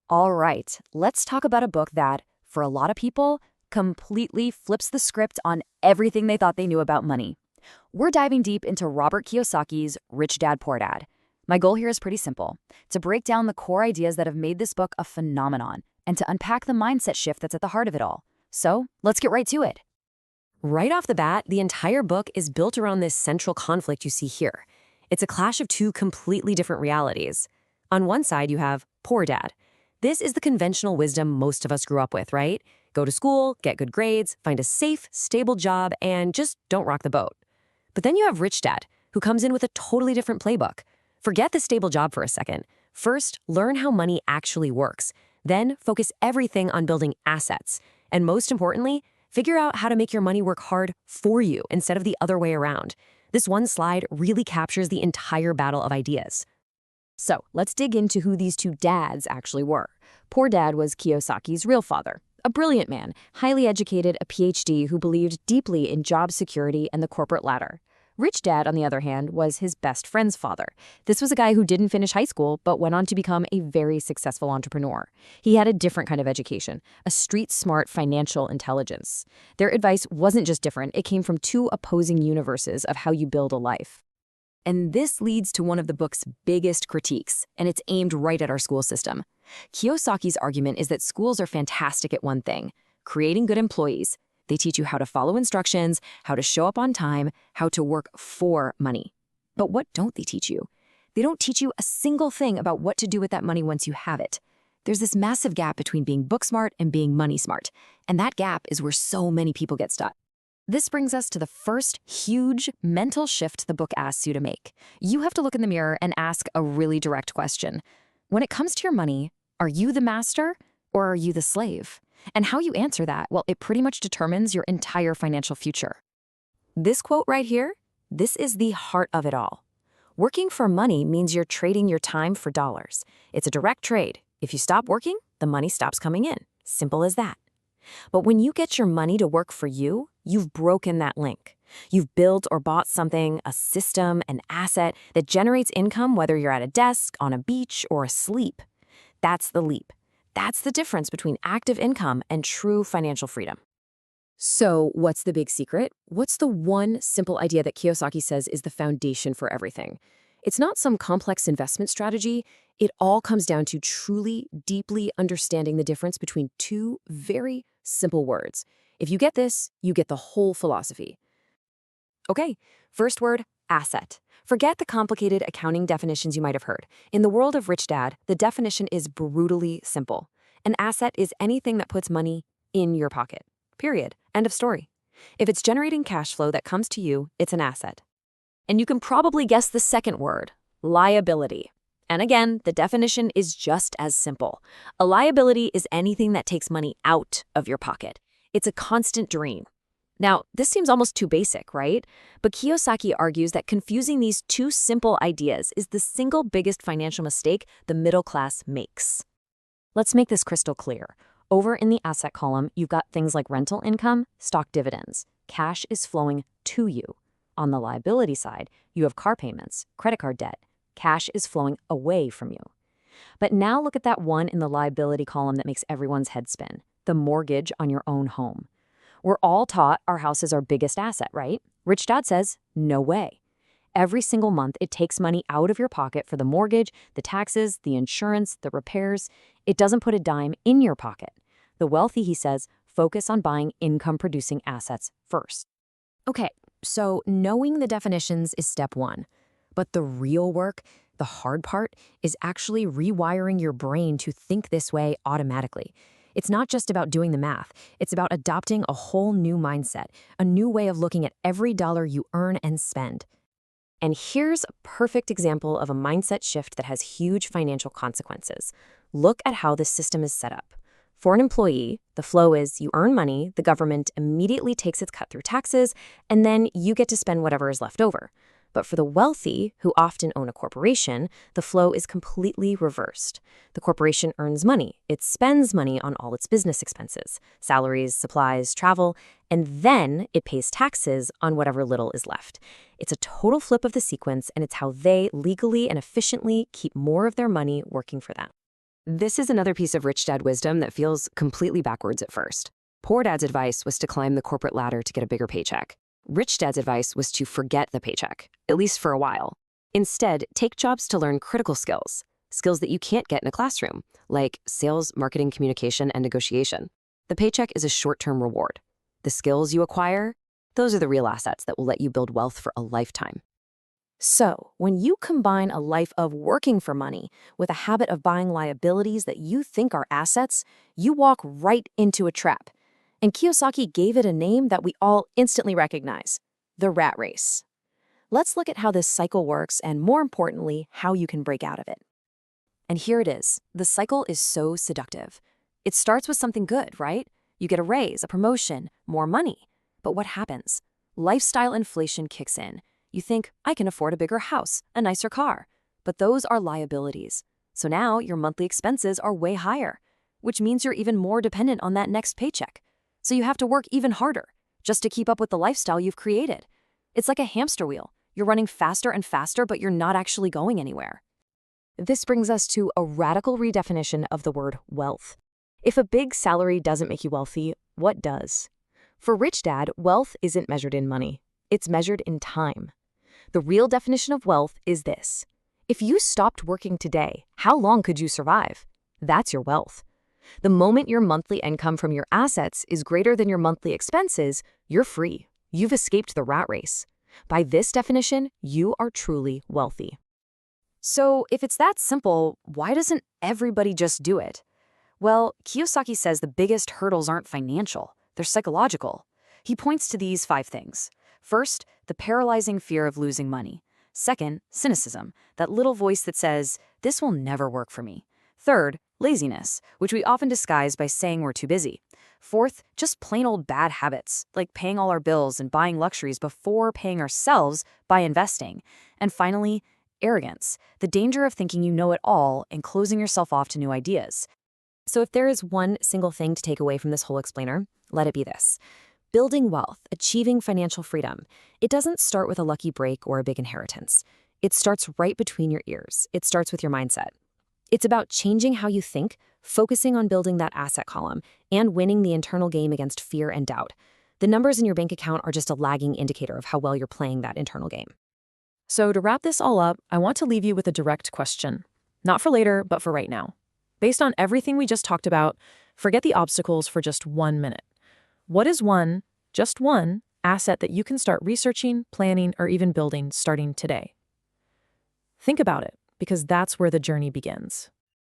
All right, let's talk about a book that, for a lot of people, completely flips the script on everything they thought they knew about money. We're diving deep into Robert Kiyosaki's Rich Dad, Poor Dad. My goal here is pretty simple, to break down the core ideas that have made this book a phenomenon and to unpack the mindset shift that's at the heart of it all. So, let's get right to it. Right off the bat, the entire book is built around this central conflict you see here. It's a clash of two completely different realities. On one side, you have poor dad. This is the conventional wisdom most of us grew up with, right? Go to school, get good grades, find a safe, stable job, and just don't rock the boat. But then you have rich dad, who comes in with a totally different playbook. Forget the stable job for a second. First, learn how money actually works. Then, focus everything on building assets. And most importantly, figure out how to make your money work hard for you instead of the other way around. This one slide really captures the entire battle of ideas. So, let's dig into who these two dads actually were. Poor Dad was Kiyosaki's real father, a brilliant man, highly educated, a PhD who believed deeply in job security and the corporate ladder. Rich Dad, on the other hand, was his best friend's father. This was a guy who didn't finish high school but went on to become a very successful entrepreneur. He had a different kind of education, a street-smart financial intelligence. Their advice wasn't just different, it came from two opposing universes of how you build a life. And this leads to one of the book's biggest critiques, and it's aimed right at our school system. Kiyosaki's argument is that schools are fantastic at one thing, creating good employees. They teach you how to follow instructions, how to show up on time, how to work for money. But what don't they teach you? They don't teach you a single thing about what to do with that money once you have it. There's this massive gap between being book smart and being money smart, and that gap is where so many people get stuck. This brings us to the first huge mental shift the book asks you to make. You have to look in the mirror and ask a really direct question. When it comes to your money, are you the master or are you the slave? And how you answer that, well, it pretty much determines your entire financial future. This quote right here, this is the heart of it all. Working for money means you're trading your time for dollars. It's a direct trade. If you stop working, the money stops coming in. Simple as that. But when you get your money to work for you, you've broken that link. You've built or bought something, a system, an asset that generates income whether you're at a desk, on a beach, or asleep. That's the leap. That's the difference between active income and true financial freedom. So, what's the big secret? What's the one simple idea that Kiyosaki says is the foundation for everything? It's not some complex investment strategy. It all comes down to truly, deeply understanding the difference between two very simple words. If you get this, you get the whole philosophy. Okay, first word, asset. Forget the complicated accounting definitions you might have heard. In the world of Rich Dad, the definition is brutally simple. An asset is anything that puts money in your pocket. Period. End of story. If it's generating cash flow that comes to you, it's an asset. And you can probably guess the second word, liability. And again, the definition is just as simple. A liability is anything that takes money out of your pocket. It's a constant drain. Now, this seems almost too basic, right? But Kiyosaki argues that confusing these two simple ideas is the single biggest financial mistake the middle class makes. Let's make this crystal clear. Over in the asset column, you've got things like rental income, stock dividends. Cash is flowing to you. On the liability side, you have car payments, credit card debt. Cash is flowing away from you. But now look at that one in the liability column that makes everyone's head spin, the mortgage on your own home. We're all taught our house is our biggest asset, right? Rich Dad says, no way. Every single month, it takes money out of your pocket for the mortgage, the taxes, the insurance, the repairs. It doesn't put a dime in your pocket. The wealthy, he says, focus on buying income-producing assets first. Okay, so knowing the definitions is step one. But the real work, the hard part, is actually rewiring your brain to think this way automatically. It's not just about doing the math. It's about adopting a whole new mindset, a new way of looking at every dollar you earn and spend. And here's a perfect example of a mindset shift that has huge financial consequences. Look at how this system is set up. For an employee, the flow is you earn money, the government immediately takes its cut through taxes, and then you get to spend whatever is left over. But for the wealthy, who often own a corporation, the flow is completely reversed. The corporation earns money. It spends money on all its business expenses, salaries, supplies, travel, and then it pays taxes on whatever little is left. It's a total flip of the sequence, and it's how they legally and efficiently keep more of their money working for them. This is another piece of rich dad wisdom that feels completely backwards at first. Poor dad's advice was to climb the corporate ladder to get a bigger paycheck. Rich dad's advice was to forget the paycheck, at least for a while. Instead, take jobs to learn critical skills, skills that you can't get in a classroom, like sales, marketing, communication, and negotiation. The paycheck is a short-term reward. The skills you acquire, those are the real assets that will let you build wealth for a lifetime. So, when you combine a life of working for money with a habit of buying liabilities that you think are assets, you walk right into a trap. And Kiyosaki gave it a name that we all instantly recognize: the rat race. Let's look at how this cycle works and, more importantly, how you can break out of it. And here it is. The cycle is so seductive. It starts with something good, right? You get a raise, a promotion, more money. But what happens? Lifestyle inflation kicks in. You think, I can afford a bigger house, a nicer car. But those are liabilities. So now your monthly expenses are way higher, which means you're even more dependent on that next paycheck. So you have to work even harder just to keep up with the lifestyle you've created. It's like a hamster wheel. You're running faster and faster, but you're not actually going anywhere. This brings us to a radical redefinition of the word wealth. If a big salary doesn't make you wealthy, what does? For Rich Dad, wealth isn't measured in money. It's measured in time. The real definition of wealth is this: if you stopped working today, how long could you survive? That's your wealth. The moment your monthly income from your assets is greater than your monthly expenses, you're free. You've escaped the rat race. By this definition, you are truly wealthy. So, if it's that simple, why doesn't everybody just do it? Well, Kiyosaki says the biggest hurdles aren't financial, they're psychological. He points to these 5 things. First, the paralyzing fear of losing money. Second, cynicism, that little voice that says, this will never work for me. Third, laziness, which we often disguise by saying we're too busy. Fourth, just plain old bad habits, like paying all our bills and buying luxuries before paying ourselves by investing. And finally, arrogance, the danger of thinking you know it all and closing yourself off to new ideas. So if there is one single thing to take away from this whole explainer, let it be this: building wealth, achieving financial freedom, it doesn't start with a lucky break or a big inheritance. It starts right between your ears. It starts with your mindset. It's about changing how you think, focusing on building that asset column, and winning the internal game against fear and doubt. The numbers in your bank account are just a lagging indicator of how well you're playing that internal game. So to wrap this all up, I want to leave you with a direct question. Not for later, but for right now. Based on everything we just talked about, forget the obstacles for just 1 minute. What is just one, asset that you can start researching, planning, or even building starting today? Think about it, because that's where the journey begins.